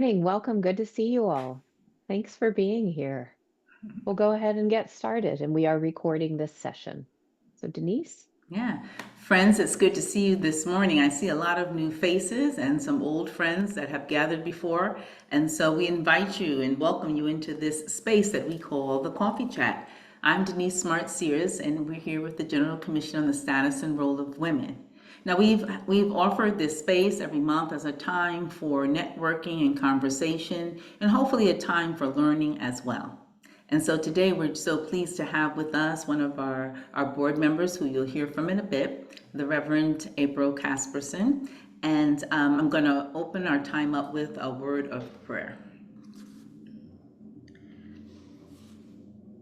Morning. Welcome. Good to see you all. Thanks for being here. We'll go ahead and get started, and we are recording this session. So, Denise? Yeah. Friends, it's good to see you this morning. I see a lot of new faces and some old friends that have gathered before. And so we invite you and welcome you into this space that we call the Coffee Chat. I'm Denise Smartt, Sears, and we're here with the General Commission on the Status and Role of Women. Now we've offered this space every month as a time for networking and conversation, and hopefully a time for learning as well. And so today we're so pleased to have with us one of our board members who you'll hear from in a bit, the Reverend April Casperson. And I'm going to open our time up with a word of prayer.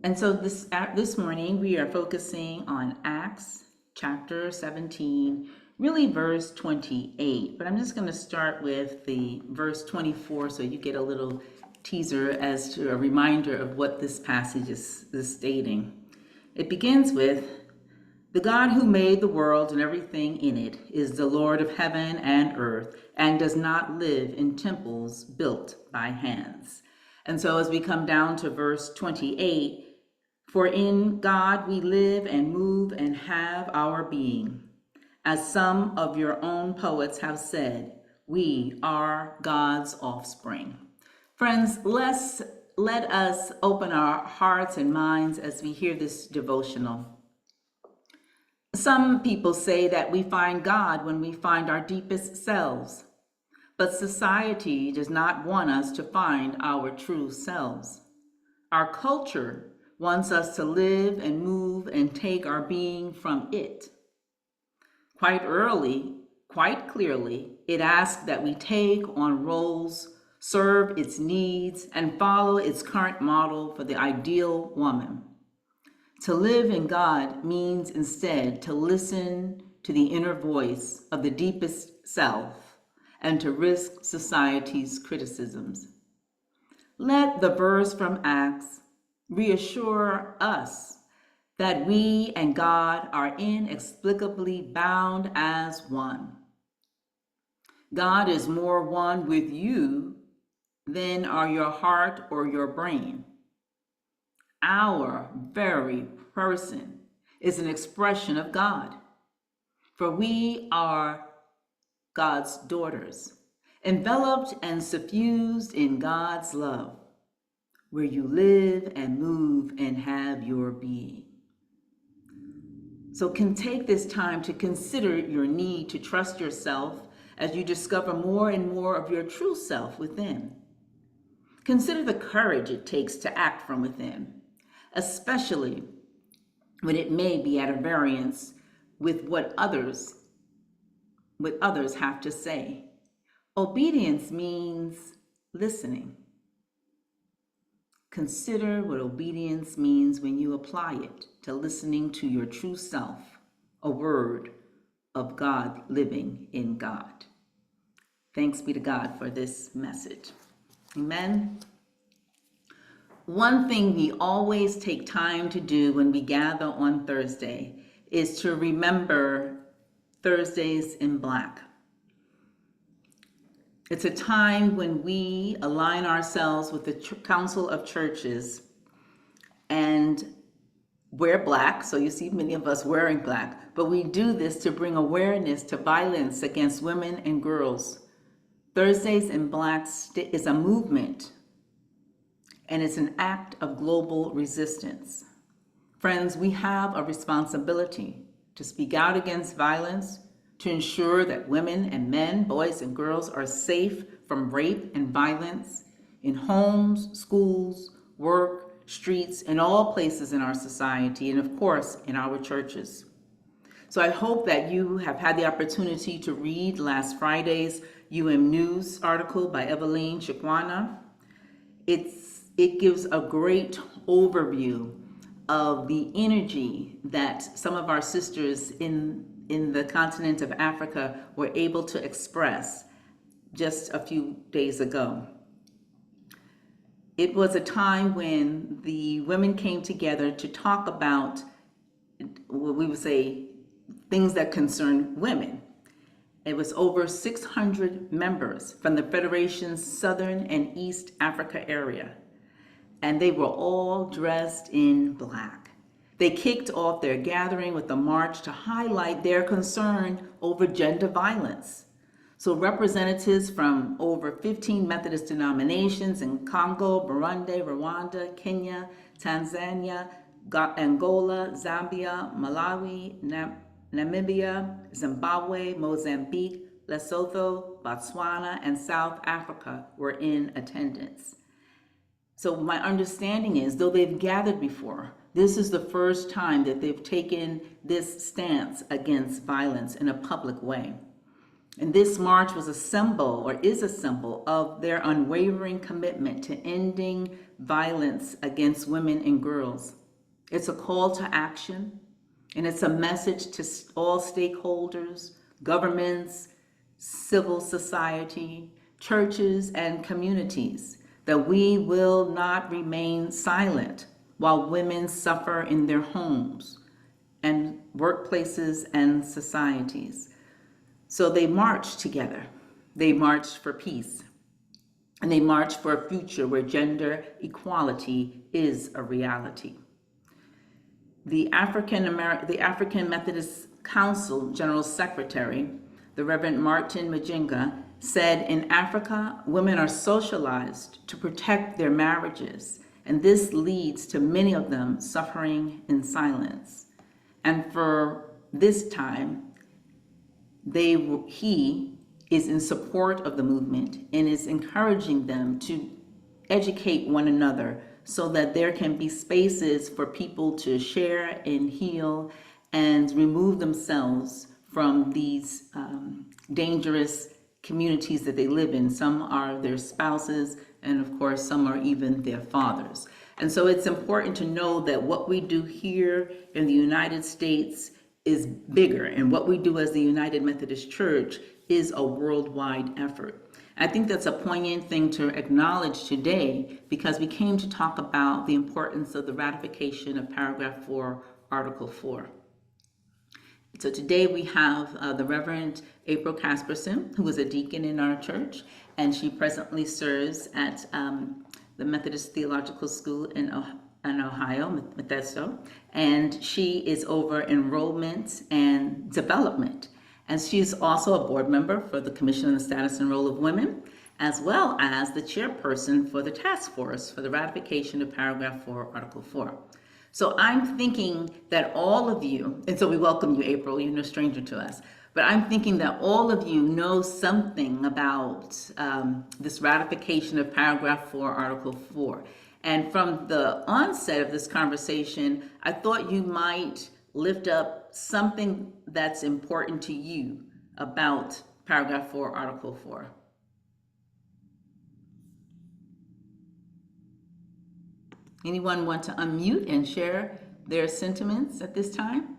And so this morning we are focusing on Acts chapter 17, really verse 28. But I'm just going to start with the verse 24 so you get a little teaser as to a reminder of what this passage is stating. It begins with, "The God who made the world and everything in it is the Lord of heaven and earth and does not live in temples built by hands." And so as we come down to verse 28, "For in God we live and move and have our being. As some of your own poets have said, we are God's offspring." Friends, let us open our hearts and minds as we hear this devotional. Some people say that we find God when we find our deepest selves, but society does not want us to find our true selves. Our culture wants us to live and move and take our being from it. Quite clearly, it asks that we take on roles, serve its needs, and follow its current model for the ideal woman. To live in God means instead to listen to the inner voice of the deepest self and to risk society's criticisms. Let the verse from Acts reassure us that we and God are inexplicably bound as one. God is more one with you than are your heart or your brain. Our very person is an expression of God, for we are God's daughters, enveloped and suffused in God's love, where you live and move and have your being. So can take this time to consider your need to trust yourself as you discover more and more of your true self within. Consider the courage it takes to act from within, especially when it may be at a variance with what others have to say. Obedience means listening. Consider what obedience means when you apply it to listening to your true self, a word of God living in God. Thanks be to God for this message. Amen. One thing we always take time to do when we gather on Thursday is to remember Thursdays in Black. It's a time when we align ourselves with the Council of Churches and wear black. So you see many of us wearing black, but we do this to bring awareness to violence against women and girls. Thursdays in Black is a movement, and it's an act of global resistance. Friends, we have a responsibility to speak out against violence, to ensure that women and men, boys and girls are safe from rape and violence in homes, schools, work, streets, and all places in our society, and of course, in our churches. So I hope that you have had the opportunity to read last Friday's News article by Evelyn Chikwana. It gives a great overview of the energy that some of our sisters in the continent of Africa were able to express just a few days ago. It was a time when the women came together to talk about what we would say things that concern women. It was over 600 members from the Federation's Southern and East Africa area, and they were all dressed in black. They kicked off their gathering with a march to highlight their concern over gender violence. So representatives from over 15 Methodist denominations in Congo, Burundi, Rwanda, Kenya, Tanzania, Angola, Zambia, Malawi, Namibia, Zimbabwe, Mozambique, Lesotho, Botswana, and South Africa were in attendance. So my understanding is, though they've gathered before, this is the first time that they've taken this stance against violence in a public way. And this march was a symbol, or is a symbol, of their unwavering commitment to ending violence against women and girls. It's a call to action, and it's a message to all stakeholders, governments, civil society, churches, and communities, that we will not remain silent while women suffer in their homes and workplaces and societies. So they marched together. They marched for peace. And they marched for a future where gender equality is a reality. The African Methodist Council General Secretary, the Reverend Martin Majinga, said, in Africa, women are socialized to protect their marriages, and this leads to many of them suffering in silence. And for this time, he is in support of the movement and is encouraging them to educate one another so that there can be spaces for people to share and heal and remove themselves from these dangerous communities that they live in. Some are their spouses, and of course, some are even their fathers. And so it's important to know that what we do here in the United States is bigger, and what we do as the United Methodist Church is a worldwide effort. I think that's a poignant thing to acknowledge today, because we came to talk about the importance of the ratification of paragraph 4, article 4. So today we have the Reverend April Casperson, who is a deacon in our church, and she presently serves at the Methodist Theological School in Ohio, Methodist, and she is over enrollment and development. And she's also a board member for the Commission on the Status and Role of Women, as well as the chairperson for the task force for the ratification of paragraph 4, article 4. So I'm thinking that all of you, and so we welcome you, April, you're no stranger to us, but I'm thinking that all of you know something about this ratification of paragraph 4, article 4. And from the onset of this conversation, I thought you might lift up something that's important to you about paragraph 4, article 4. Anyone want to unmute and share their sentiments at this time?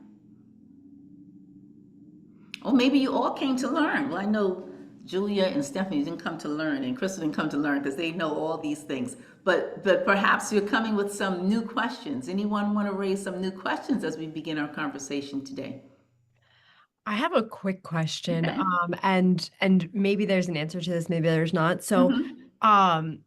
Or maybe you all came to learn. Well, I know Julia and Stephanie didn't come to learn, and Crystal didn't come to learn because they know all these things. But perhaps you're coming with some new questions. Anyone want to raise some new questions as we begin our conversation today? I have a quick question, Okay. and maybe there's an answer to this, maybe there's not. So, um,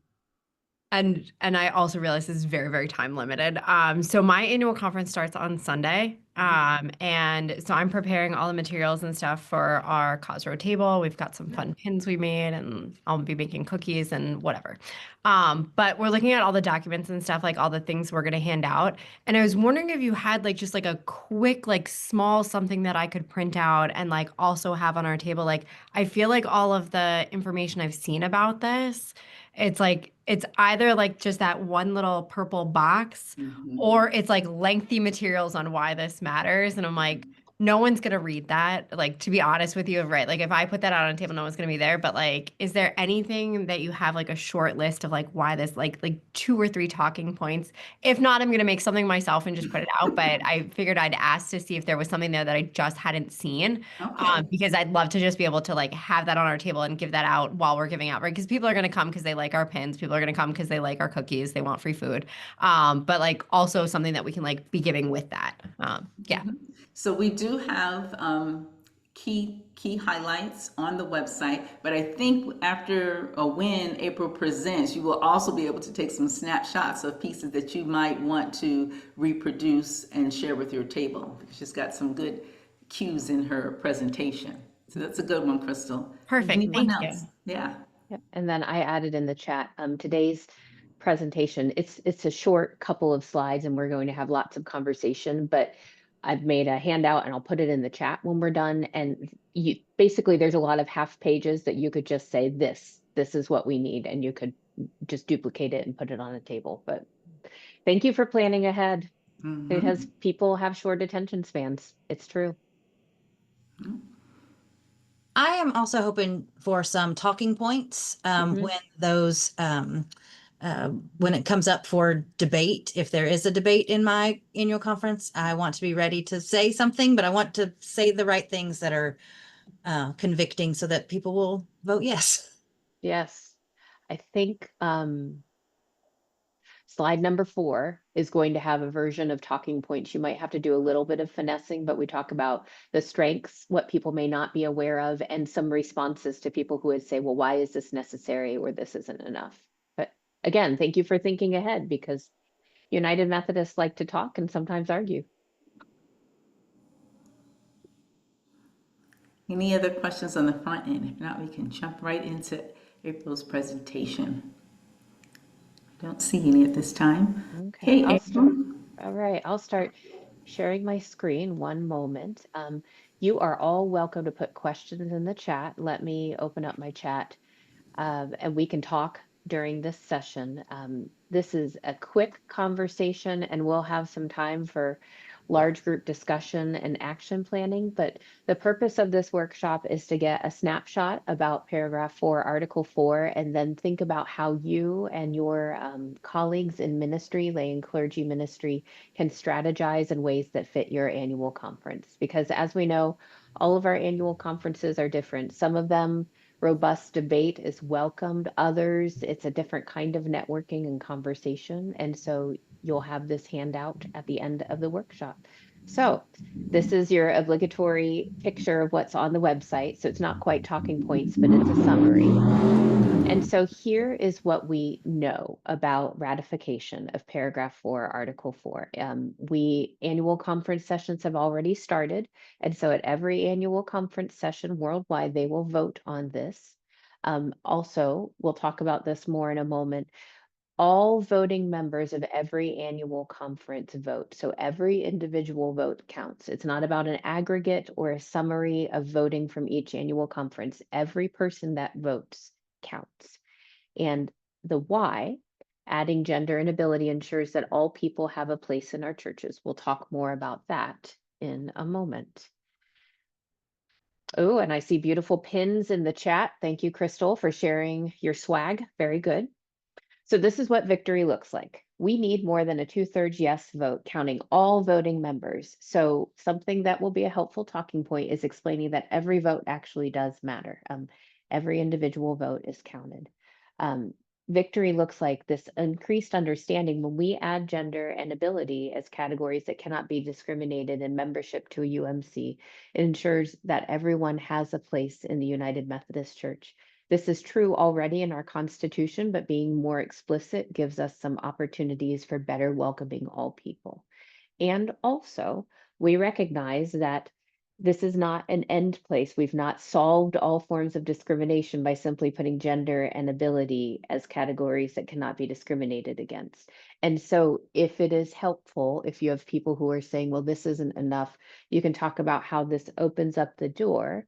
and I also realize this is very, very time limited. So my annual conference starts on Sunday. And so I'm preparing all the materials and stuff for our Cause Road table. We've got some fun pins we made, and I'll be making cookies and whatever. But we're looking at all the documents and stuff, like all the things we're gonna hand out. And I was wondering if you had like just like a quick, like small something that I could print out and like also have on our table. Like I feel like all of the information I've seen about this, it's like it's either like just that one little purple box, or it's like lengthy materials on why this matters. And I'm like, no one's gonna read that. Like, to be honest with you, right? Like if I put that out on a table, no one's gonna be there. But like, is there anything that you have like a short list of like why this, like 2 or 3 talking points? If not, I'm gonna make something myself and just put it out. But I figured I'd ask to see if there was something there that I just hadn't seen. Okay. Because I'd love to just be able to like have that on our table and give that out while we're giving out, right? Because people are gonna come because they like our pins. People are gonna come because they like our cookies. They want free food. But like also something that we can like be giving with that. Yeah. So we do have key highlights on the website. But I think after when April presents, you will also be able to take some snapshots of pieces that you might want to reproduce and share with your table. She's got some good cues in her presentation. So that's a good one, Crystal. Perfect. Anyone Thank else? you. Yeah. Yep. And then I added in the chat, today's presentation, it's a short couple of slides and we're going to have lots of conversation, but I've made a handout and I'll put it in the chat when we're done. And you basically, there's a lot of half pages that you could just say, this is what we need. And you could just duplicate it and put it on a table. But thank you for planning ahead. Because people have short attention spans. It's true. I am also hoping for some talking points when those when it comes up for debate. If there is a debate in my annual conference, I want to be ready to say something, but I want to say the right things that are convicting so that people will vote yes. Yes. I think slide number 4 is going to have a version of talking points. You might have to do a little bit of finessing, but we talk about the strengths, what people may not be aware of, and some responses to people who would say, well, why is this necessary or this isn't enough? But again, thank you for thinking ahead, because United Methodists like to talk and sometimes argue. Any other questions on the front end? If not, we can jump right into April's presentation. I don't see any at this time. Okay, Hey, I'll April. start. All right, I'll start sharing my screen. One moment. You are all welcome to put questions in the chat. Let me open up my chat and we can talk during this session. This is a quick conversation and we'll have some time for large group discussion and action planning. But the purpose of this workshop is to get a snapshot about paragraph 4, article 4, and then think about how you and your colleagues in ministry, lay and clergy ministry, can strategize in ways that fit your annual conference. Because as we know, all of our annual conferences are different. Some of them robust debate is welcomed. Others, it's a different kind of networking and conversation. And so you'll have this handout at the end of the workshop. So this is your obligatory picture of what's on the website. So it's not quite talking points, but it's a summary. And so here is what we know about ratification of paragraph 4, article 4. Annual conference sessions have already started. And so at every annual conference session worldwide, they will vote on this. Also, we'll talk about this more in a moment. All voting members of every annual conference vote. So every individual vote counts. It's not about an aggregate or a summary of voting from each annual conference. Every person that votes counts. And the why, adding gender and ability, ensures that all people have a place in our churches. We'll talk more about that in a moment. Oh, and I see beautiful pins in the chat. Thank you, Crystal, for sharing your swag. Very good. So this is what victory looks like. We need more than a 2/3 yes vote, counting all voting members. So something that will be a helpful talking point is explaining that every vote actually does matter. Every individual vote is counted. Victory looks like this increased understanding when we add gender and ability as categories that cannot be discriminated in membership to a UMC. It ensures that everyone has a place in the United Methodist Church. This is true already in our Constitution, but being more explicit gives us some opportunities for better welcoming all people. And also, we recognize that this is not an end place. We've not solved all forms of discrimination by simply putting gender and ability as categories that cannot be discriminated against. And so if it is helpful, if you have people who are saying, well, this isn't enough, you can talk about how this opens up the door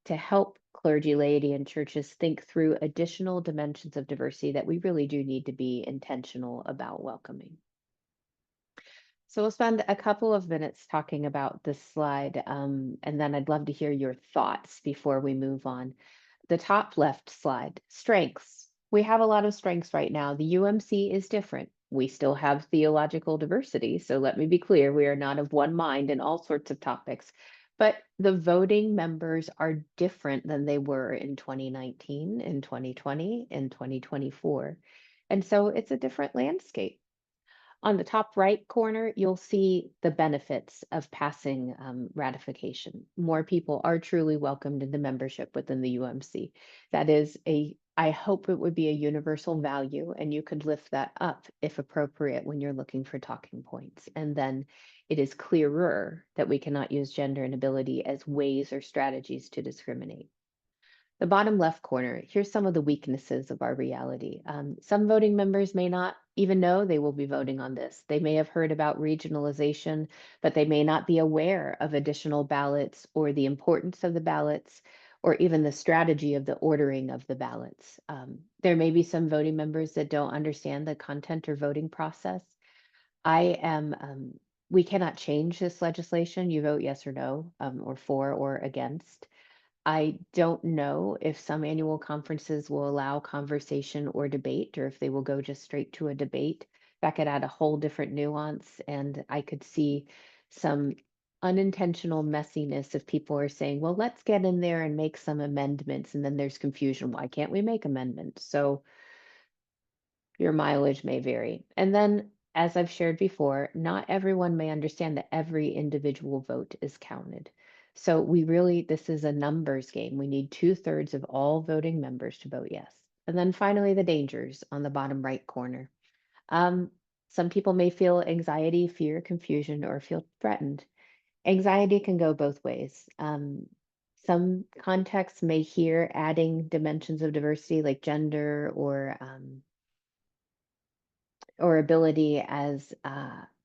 to help clergy, laity, and churches think through additional dimensions of diversity that we really do need to be intentional about welcoming. So we'll spend a couple of minutes talking about this slide, and then I'd love to hear your thoughts before we move on. The top left slide, strengths. We have a lot of strengths right now. The UMC is different. We still have theological diversity. So let me be clear, we are not of one mind in all sorts of topics. But the voting members are different than they were in 2019, in 2020, in 2024. And so it's a different landscape. On the top right corner, you'll see the benefits of passing ratification. More people are truly welcomed into membership within the UMC. That is I hope it would be a universal value, and you could lift that up if appropriate when you're looking for talking points. And then it is clearer that we cannot use gender and ability as ways or strategies to discriminate. The bottom left corner, here's some of the weaknesses of our reality. Some voting members may not even know they will be voting on this. They may have heard about regionalization, but they may not be aware of additional ballots or the importance of the ballots or even the strategy of the ordering of the ballots. There may be some voting members that don't understand the content or voting process. We cannot change this legislation. You vote yes or no, or for or against. I don't know if some annual conferences will allow conversation or debate, or if they will go just straight to a debate. That could add a whole different nuance, and I could see some unintentional messiness if people are saying, well, let's get in there and make some amendments, and then there's confusion. Why can't we make amendments? So your mileage may vary. And then, as I've shared before, not everyone may understand that every individual vote is counted. So this is a numbers game. We need 2/3 of all voting members to vote yes. And then finally, the dangers on the bottom right corner. Um, some people may feel anxiety, fear, confusion, or feel threatened. Anxiety can go both ways. Some contexts may hear adding dimensions of diversity like gender or ability as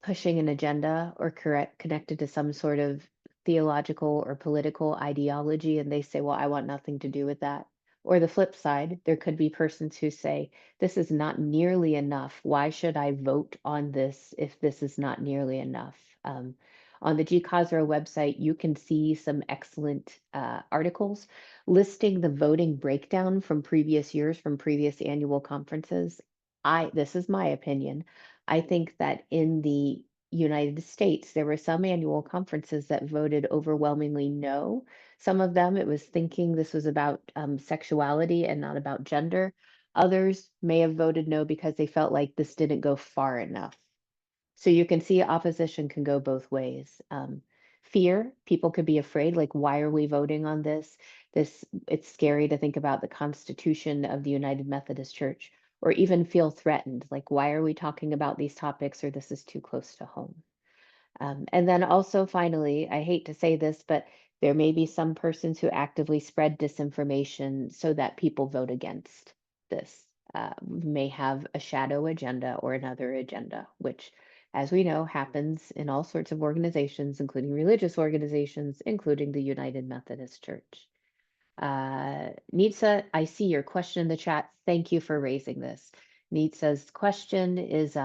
pushing an agenda or connected to some sort of theological or political ideology, and they say, well, I want nothing to do with that. Or the flip side, there could be persons who say, this is not nearly enough. Why should I vote on this if this is not nearly enough? On the GCSRW website, you can see some excellent articles listing the voting breakdown from previous years, from previous annual conferences. This is my opinion. I think that in the United States, there were some annual conferences that voted overwhelmingly no. Some of them, it was thinking this was about sexuality and not about gender. Others may have voted no because they felt like this didn't go far enough. So you can see opposition can go both ways. Fear, people could be afraid, like, why are we voting on this? It's scary to think about the Constitution of the United Methodist Church, or even feel threatened, like, why are we talking about these topics, or this is too close to home. And then also, finally, I hate to say this, but there may be some persons who actively spread disinformation so that people vote against this. May have a shadow agenda or another agenda, which, as we know, happens in all sorts of organizations, including religious organizations, including the United Methodist Church. Nitsa, I see your question in the chat. Thank you for raising this. Nitsa's question is,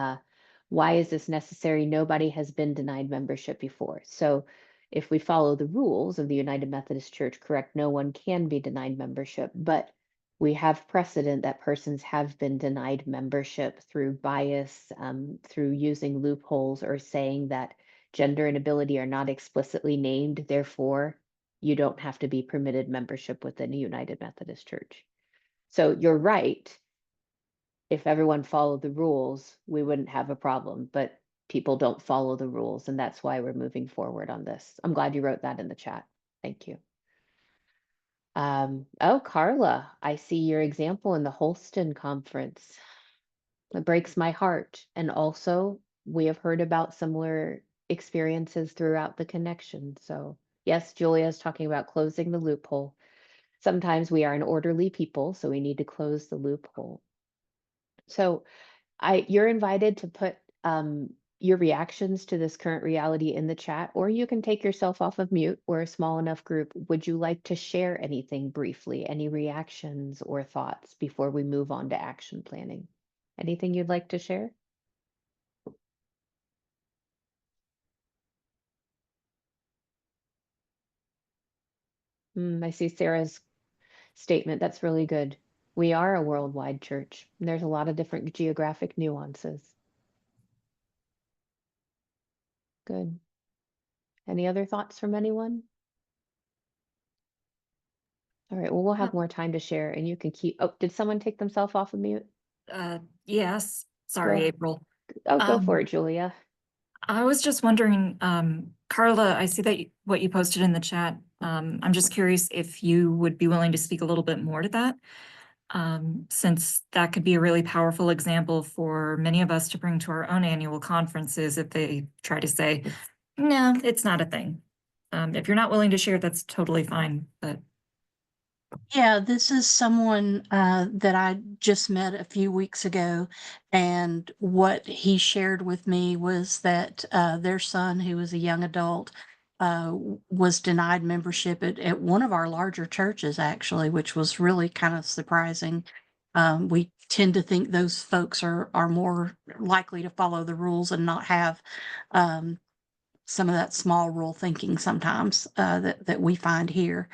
why is this necessary? Nobody has been denied membership before. So if we follow the rules of the United Methodist Church, correct, no one can be denied membership, but we have precedent that persons have been denied membership through bias, through using loopholes, or saying that gender and ability are not explicitly named, therefore you don't have to be permitted membership within the United Methodist Church. So you're right. If everyone followed the rules, we wouldn't have a problem, but people don't follow the rules, and that's why we're moving forward on this. I'm glad you wrote that in the chat. Thank you. Oh, Carla, I see your example in the Holston conference. It breaks my heart. And also, we have heard about similar experiences throughout the connection. So yes, Julia is talking about closing the loophole. Sometimes we are an orderly people, so we need to close the loophole. So you're invited to put your reactions to this current reality in the chat, or you can take yourself off of mute. We're a small enough group. Would you like to share anything briefly, any reactions or thoughts before we move on to action planning? Anything you'd like to share? I see Sarah's statement. That's really good. We are a worldwide church, and there's a lot of different geographic nuances. Good. Any other thoughts from anyone? All right, well, we'll have more time to share, and you can keep, oh, did someone take themselves off of mute? Yes, sorry, Go. April. Oh, go for it, Julia. I was just wondering, Carla, I see that what you posted in the chat. I'm just curious if you would be willing to speak a little bit more to that, since that could be a really powerful example for many of us to bring to our own annual conferences if they try to say, no, it's not a thing. If you're not willing to share, that's totally fine, but. Yeah, this is someone that I just met a few weeks ago, and what he shared with me was that their son, who was a young adult, was denied membership at one of our larger churches, actually, which was really kind of surprising. We tend to think those folks are more likely to follow the rules and not have some of that small rule thinking sometimes that we find here.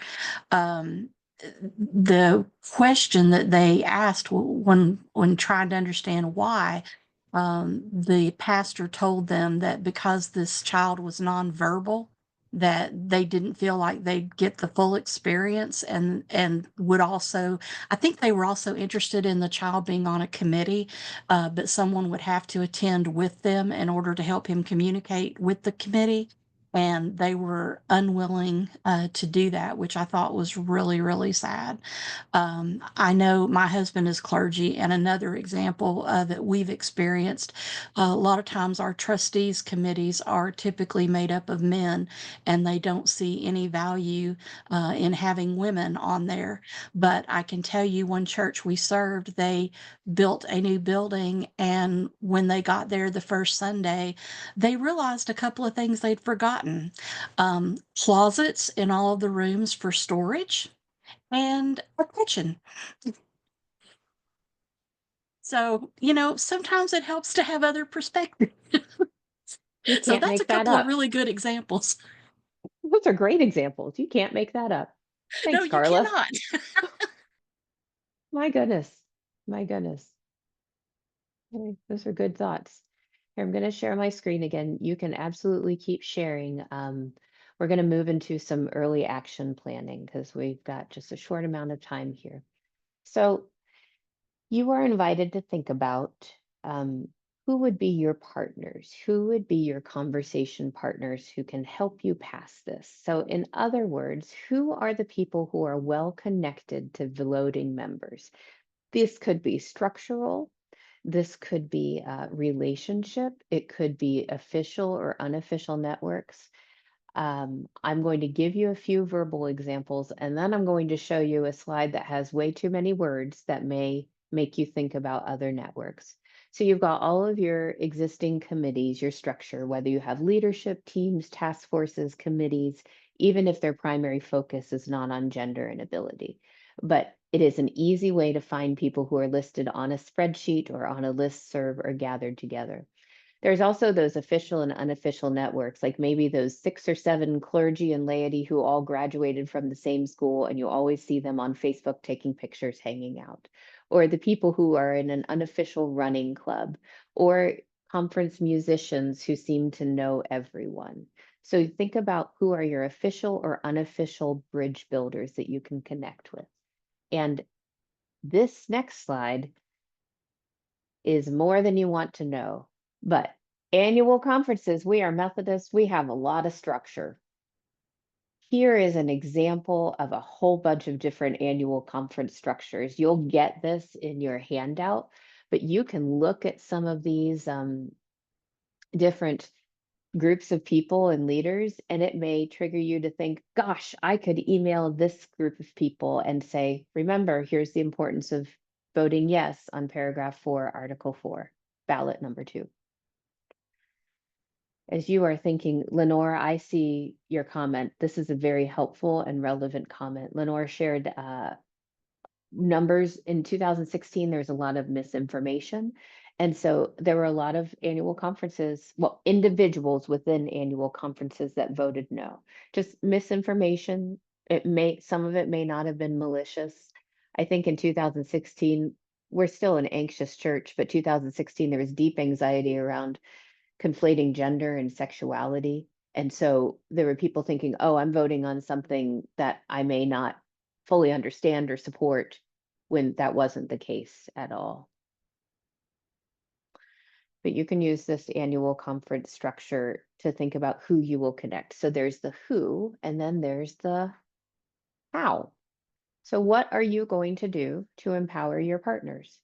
Um, the question that they asked when trying to understand why, the pastor told them that because this child was nonverbal, that they didn't feel like they'd get the full experience, and would also, I think they were also interested in the child being on a committee, but someone would have to attend with them in order to help him communicate with the committee. And they were unwilling to do that, which I thought was really, really sad. I know my husband is clergy, and another example that we've experienced, a lot of times our trustees committees are typically made up of men, and they don't see any value in having women on there. But I can tell you, one church we served, they built a new building, and when they got there the first Sunday, they realized a couple of things they'd forgotten. Closets in all of the rooms for storage, and a kitchen. So, sometimes it helps to have other perspectives. You So can't that's a make that couple of up. really good examples. Those are great examples. You can't make that up. No, Thanks, you Carla. cannot. My goodness. My goodness. Okay, those are good thoughts. Here, I'm going to share my screen again. You can absolutely keep sharing. We're going to move into some early action planning because we've got just a short amount of time here. So you are invited to think about who would be your partners, who would be your conversation partners who can help you pass this. So in other words, who are the people who are well connected to voting members? This could be structural. This could be relationship. It could be official or unofficial networks. I'm going to give you a few verbal examples, and then I'm going to show you a slide that has way too many words that may make you think about other networks. So you've got all of your existing committees, your structure, whether you have leadership teams, task forces, committees, even if their primary focus is not on gender and ability. But it is an easy way to find people who are listed on a spreadsheet or on a listserv or gathered together. There's also those official and unofficial networks, like maybe those 6 or 7 clergy and laity who all graduated from the same school, and you always see them on Facebook taking pictures, hanging out. Or the people who are in an unofficial running club, or conference musicians who seem to know everyone. So think about who are your official or unofficial bridge builders that you can connect with. And this next slide is more than you want to know. But annual conferences, we are Methodist, we have a lot of structure. Here is an example of a whole bunch of different annual conference structures. You'll get this in your handout, but you can look at some of these different groups of people and leaders, and it may trigger you to think, gosh, I could email this group of people and say, remember, here's the importance of voting yes on paragraph 4, article 4, ballot number 2. As you are thinking, Lenore, I see your comment. This is a very helpful and relevant comment. Lenore shared numbers in 2016. There's a lot of misinformation. And so there were a lot of annual conferences, well, individuals within annual conferences that voted no. Just misinformation. Some of it may not have been malicious. I think in 2016, we're still an anxious church, but 2016, there was deep anxiety around conflating gender and sexuality. And so there were people thinking, oh, I'm voting on something that I may not fully understand or support, when that wasn't the case at all. but you can use this annual conference structure to think about who you will connect. So there's the who, and then there's the how. So what are you going to do to empower your partners?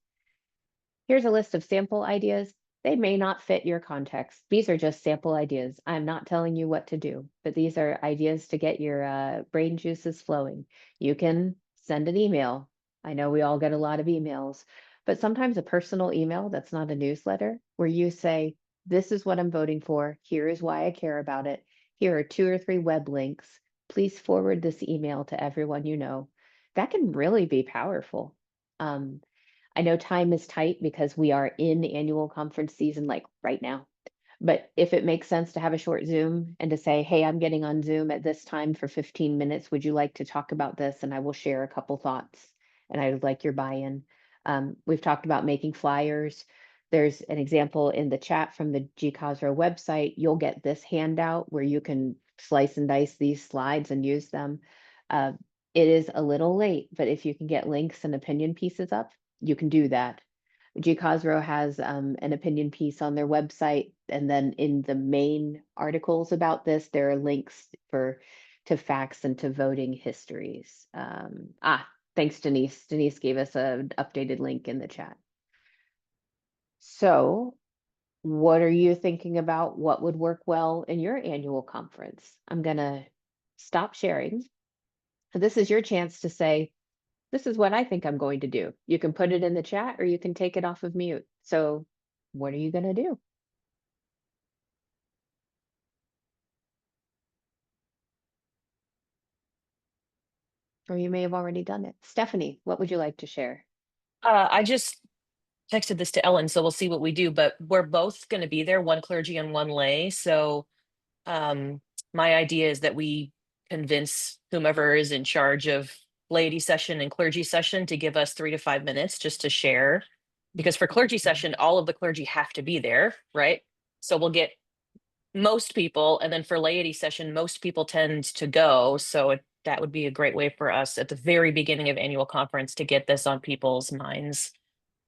Here's a list of sample ideas. They may not fit your context. These are just sample ideas. I'm not telling you what to do, but these are ideas to get your brain juices flowing. You can send an email. I know we all get a lot of emails, but sometimes a personal email that's not a newsletter where you say, this is what I'm voting for. Here is why I care about it. Here are 2 or 3 web links. Please forward this email to everyone you know. That can really be powerful. I know time is tight because we are in annual conference season like right now. But if it makes sense to have a short Zoom and to say, hey, I'm getting on Zoom at this time for 15 minutes. Would you like to talk about this? And I will share a couple thoughts and I would like your buy-in. We've talked about making flyers. There's an example in the chat from the GCSRW website. You'll get this handout where you can slice and dice these slides and use them. It is a little late, but if you can get links and opinion pieces up, you can do that. GCSRW has an opinion piece on their website, and then in the main articles about this, there are links to facts and to voting histories. Thanks, Denise. Denise gave us an updated link in the chat. So, what are you thinking about? What would work well in your annual conference? I'm gonna stop sharing. This is your chance to say, this is what I think I'm going to do. You can put it in the chat or you can take it off of mute. So what are you going to do? Or you may have already done it. Stephanie, what would you like to share? I just texted this to Ellen, so we'll see what we do, but we're both going to be there, one clergy and one lay. So my idea is that we convince whomever is in charge of laity session and clergy session to give us 3 to 5 minutes just to share. Because for clergy session, all of the clergy have to be there, right? So we'll get most people, and then for laity session, most people tend to go. So that would be a great way for us at the very beginning of annual conference to get this on people's minds.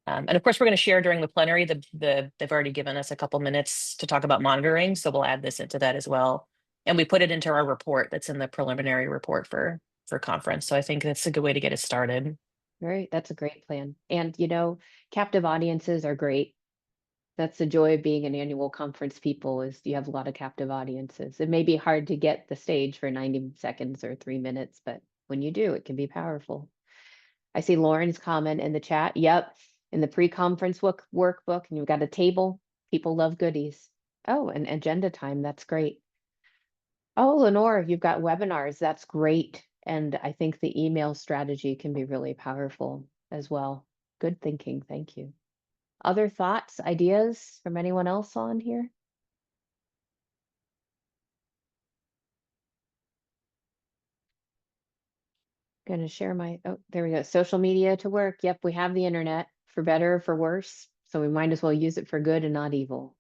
And of course, we're going to share during the plenary. They've already given us a couple minutes to talk about monitoring, so we'll add this into that as well. And we put it into our report that's in the preliminary report for conference. So I think that's a good way to get it started. Right, that's a great plan. And captive audiences are great. That's the joy of being an annual conference people is you have a lot of captive audiences. It may be hard to get the stage for 90 seconds or 3 minutes, but when you do, it can be powerful. I see Lauren's comment in the chat. Yep, in the pre-conference workbook, and you've got a table. People love goodies. Oh, and agenda time. That's great. Oh, Lenore, you've got webinars. That's great. And I think the email strategy can be really powerful as well. Good thinking. Thank you. Other thoughts, ideas from anyone else on here? Going to share oh, there we go. Social media to work. Yep, we have the internet for better or for worse. So we might as well use it for good and not evil.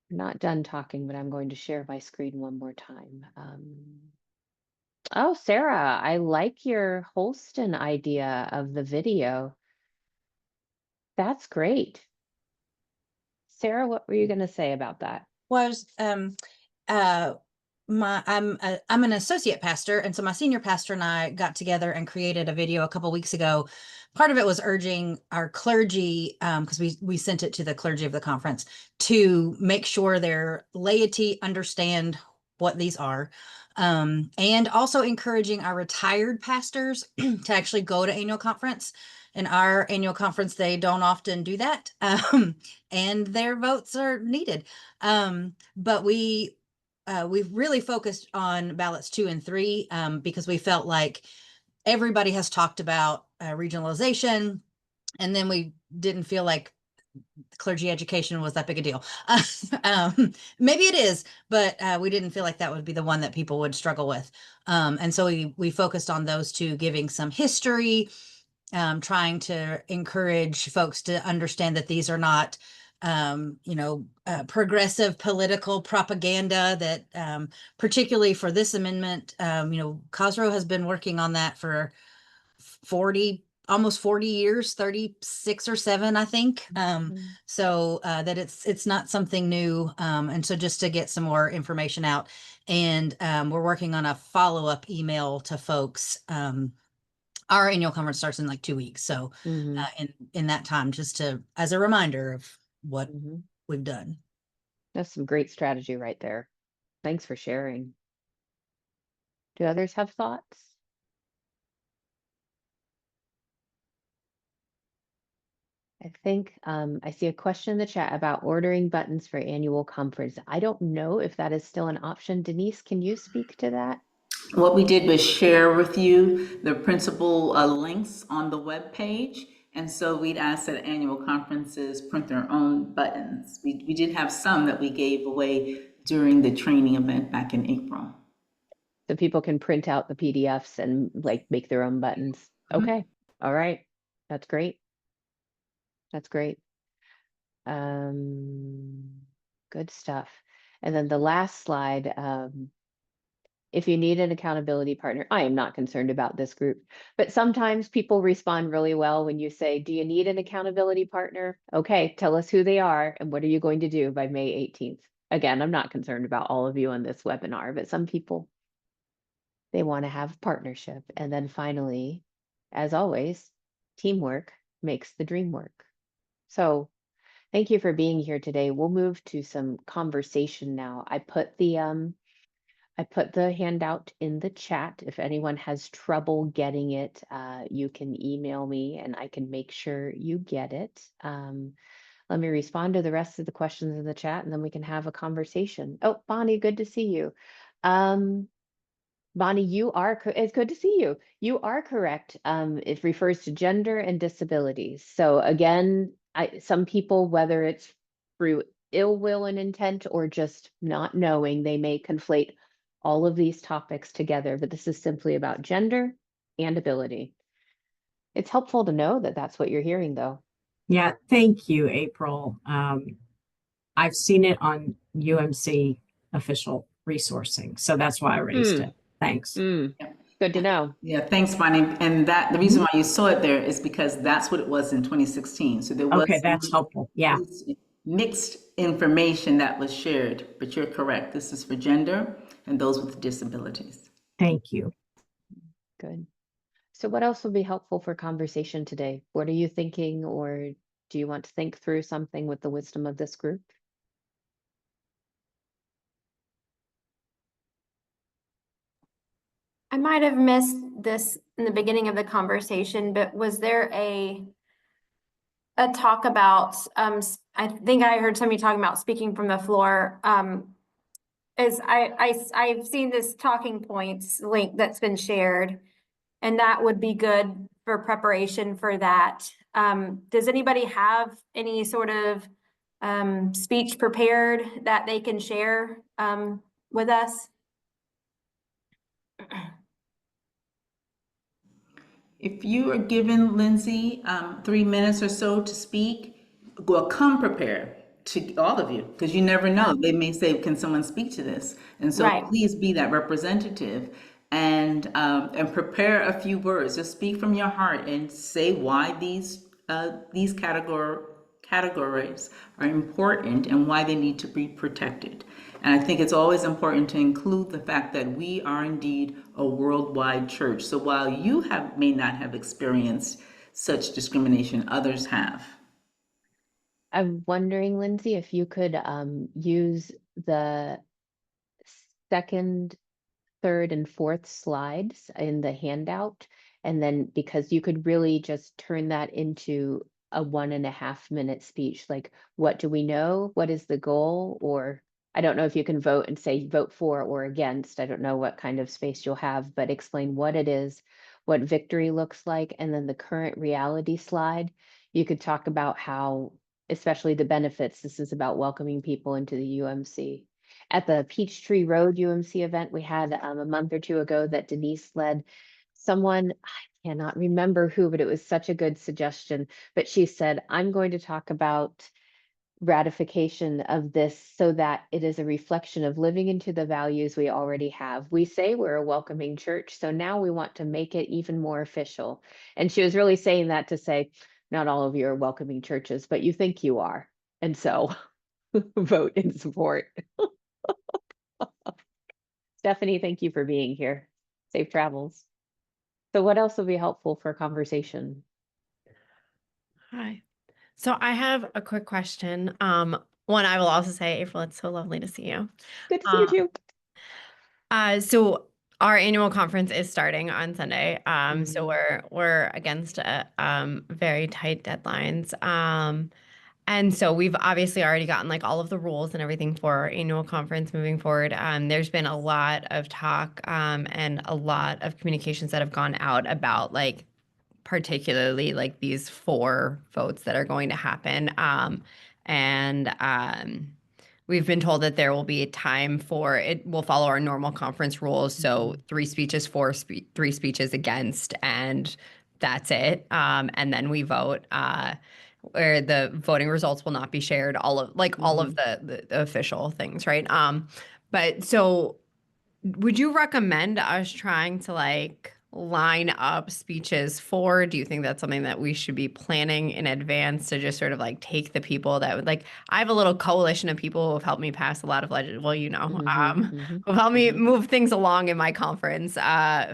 I'm not done talking, but I'm going to share my screen one more time. Oh, Sarah, I like your Holston idea of the video. That's great. Sarah, what were you going to say about that? Well, I was, I'm an associate pastor, and so my senior pastor and I got together and created a video a couple weeks ago. Part of it was urging our clergy, because we sent it to the clergy of the conference, to make sure their laity understand what these are, and also encouraging our retired pastors to actually go to annual conference. In our annual conference, they don't often do that, and their votes are needed. But we've really focused on ballots 2 and 3 because we felt like everybody has talked about regionalization, and then we didn't feel like clergy education was that big a deal. Maybe it is, but we didn't feel like that would be the one that people would struggle with. And so we focused on those two, giving some history, trying to encourage folks to understand that these are not progressive political propaganda that, particularly for this amendment, COSRO has been working on that for 40, almost 40 years, 36 or 7, I think. So that it's not something new. And so just to get some more information out, and we're working on a follow-up email to folks. Our annual conference starts in like 2 weeks. So in that time, just as a reminder of what we've done. That's some great strategy right there. Thanks for sharing. Do others have thoughts? I think I see a question in the chat about ordering buttons for annual conference. I don't know if that is still an option. Denise, can you speak to that? What we did was share with you the principal links on the web page. And so we'd ask that annual conferences print their own buttons. We did have some that we gave away during the training event back in April. So people can print out the PDFs and like make their own buttons. Okay. All right. That's great. That's great. Good stuff. And then the last slide, if you need an accountability partner, I am not concerned about this group, but sometimes people respond really well when you say, do you need an accountability partner? Okay, tell us who they are and what are you going to do by May 18th? Again, I'm not concerned about all of you on this webinar, but some people, they want to have partnership. And then finally, as always, teamwork makes the dream work. So thank you for being here today. We'll move to some conversation now. I put the handout in the chat. If anyone has trouble getting it, you can email me and I can make sure you get it. Let me respond to the rest of the questions in the chat and then we can have a conversation. Oh, Bonnie, good to see you. Bonnie, it's good to see you. You are correct. It refers to gender and disabilities. So again, some people, whether it's through ill will and intent or just not knowing, they may conflate all of these topics together, but this is simply about gender and ability. It's helpful to know that that's what you're hearing, though. Yeah, thank you, April. I've seen it on UMC official resourcing, so that's why I raised it. Thanks. Good to know. Yeah, thanks, Bonnie. And the reason why you saw it there is because that's what it was in 2016. So there was that's helpful. Yeah. Mixed information that was shared, but you're correct. This is for gender and those with disabilities. Thank you. Good. So what else would be helpful for conversation today? What are you thinking, or do you want to think through something with the wisdom of this group? I might have missed this in the beginning of the conversation, but was there a talk about, I think I heard somebody talking about speaking from the floor. I've seen this talking points link that's been shared, and that would be good for preparation for that. Does anybody have any sort of speech prepared that they can share with us? If you are given, Lindsay, 3 minutes or so to speak, come prepared to all of you, because you never know. They may say, can someone speak to this? And so please be that representative and prepare a few words. Just speak from your heart and say why these categories are important and why they need to be protected. And I think it's always important to include the fact that we are indeed a worldwide church. So while you may not have experienced such discrimination, others have. I'm wondering, Lindsay, if you could use the second, third, and fourth slides in the handout. And then because you could really just turn that into a 1.5 minute speech, like what do we know? What is the goal? Or I don't know if you can vote and say vote for or against. I don't know what kind of space you'll have, but explain what it is, what victory looks like, and then the current reality slide. You could talk about how, especially the benefits, this is about welcoming people into the UMC. At the Peachtree Road UMC event we had a month or two ago that Denise led, someone, I cannot remember who, but it was such a good suggestion, but she said, I'm going to talk about ratification of this so that it is a reflection of living into the values we already have. We say we're a welcoming church, so now we want to make it even more official. And she was really saying that to say, not all of you are welcoming churches, but you think you are. And so vote in support. Stephanie, thank you for being here. Safe travels. So what else will be helpful for conversation? Hi. So I have a quick question. One, I will also say, April, it's so lovely to see you. Good to see you too. So our annual conference is starting on Sunday. So Mhm. we're against very tight deadlines. And so we've obviously already gotten like all of the rules and everything for our annual conference moving forward. There's been a lot of talk and a lot of communications that have gone out about like particularly like these 4 votes that are going to happen. And we've been told that there will be a time for it will follow our normal conference rules. So 3 speeches for, 3 speeches against, and that's it. And then we vote. Where the voting results will not be shared. All of the official things, right? But so would you recommend us trying to like line up speeches for? Do you think that's something that we should be planning in advance to just sort of like take the people that would like, I have a little coalition of people who have helped me pass a lot of well, who've helped me move things along in my conference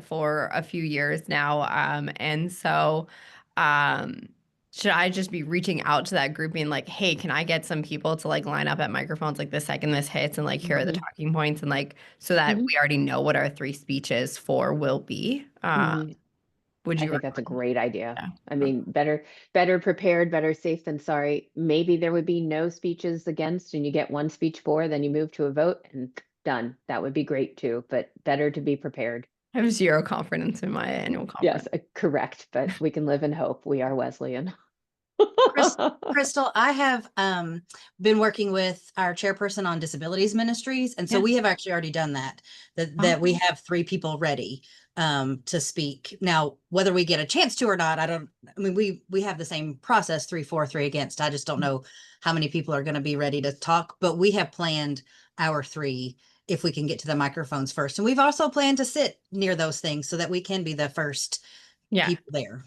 for a few years now. And so should I just be reaching out to that group being like, hey, can I get some people to like line up at microphones like the second this hits and like here are the talking points and like so that we already know what our 3 speeches for will be? Would I you think that's a great idea. Yeah. I mean, better prepared, better safe than sorry. Maybe there would be no speeches against and you get 1 speech for, then you move to a vote and done. That would be great too, but better to be prepared. I have 0 confidence in my annual conference. Yes, correct, but we can live in hope. We are Wesleyan. Crystal, I have been working with our chairperson on disabilities ministries, and so Yeah. we have actually already done that. That we have 3 people ready to speak. Now, whether we get a chance to or not, I mean, we have the same process, 3 for, 3 against. I just don't know how many people are going to be ready to talk, but we have planned our 3 if we can get to the microphones first. And we've also planned to sit near those things so that we can be the first people there.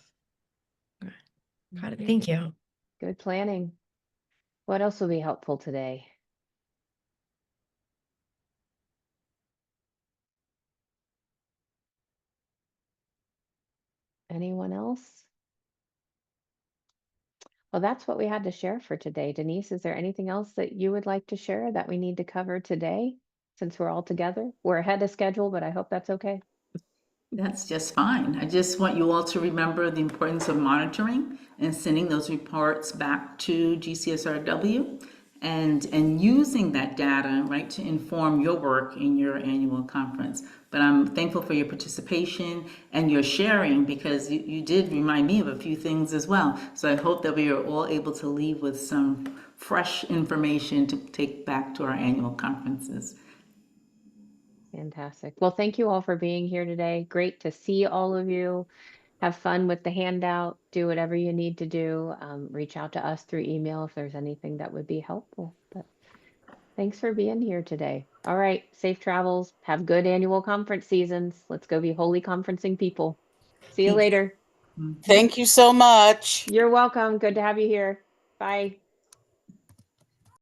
Got it. Thank you. Good planning. What else will be helpful today? Anyone else? Well, that's what we had to share for today. Denise, is there anything else that you would like to share that we need to cover today since we're all together? We're ahead of schedule, but I hope that's okay. That's just fine. I just want you all to remember the importance of monitoring and sending those reports back to GCSRW and using that data, right, to inform your work in your annual conference. But I'm thankful for your participation and your sharing because you did remind me of a few things as well. So I hope that we are all able to leave with some fresh information to take back to our annual conferences. Fantastic. Well, thank you all for being here today. Great to see all of you. Have fun with the handout. Do whatever you need to do. Reach out to us through email if there's anything that would be helpful. But thanks for being here today. All right. Safe travels. Have good annual conference seasons. Let's go be holy conferencing people. See you later. Thank you so much. You're welcome. Good to have you here. Bye.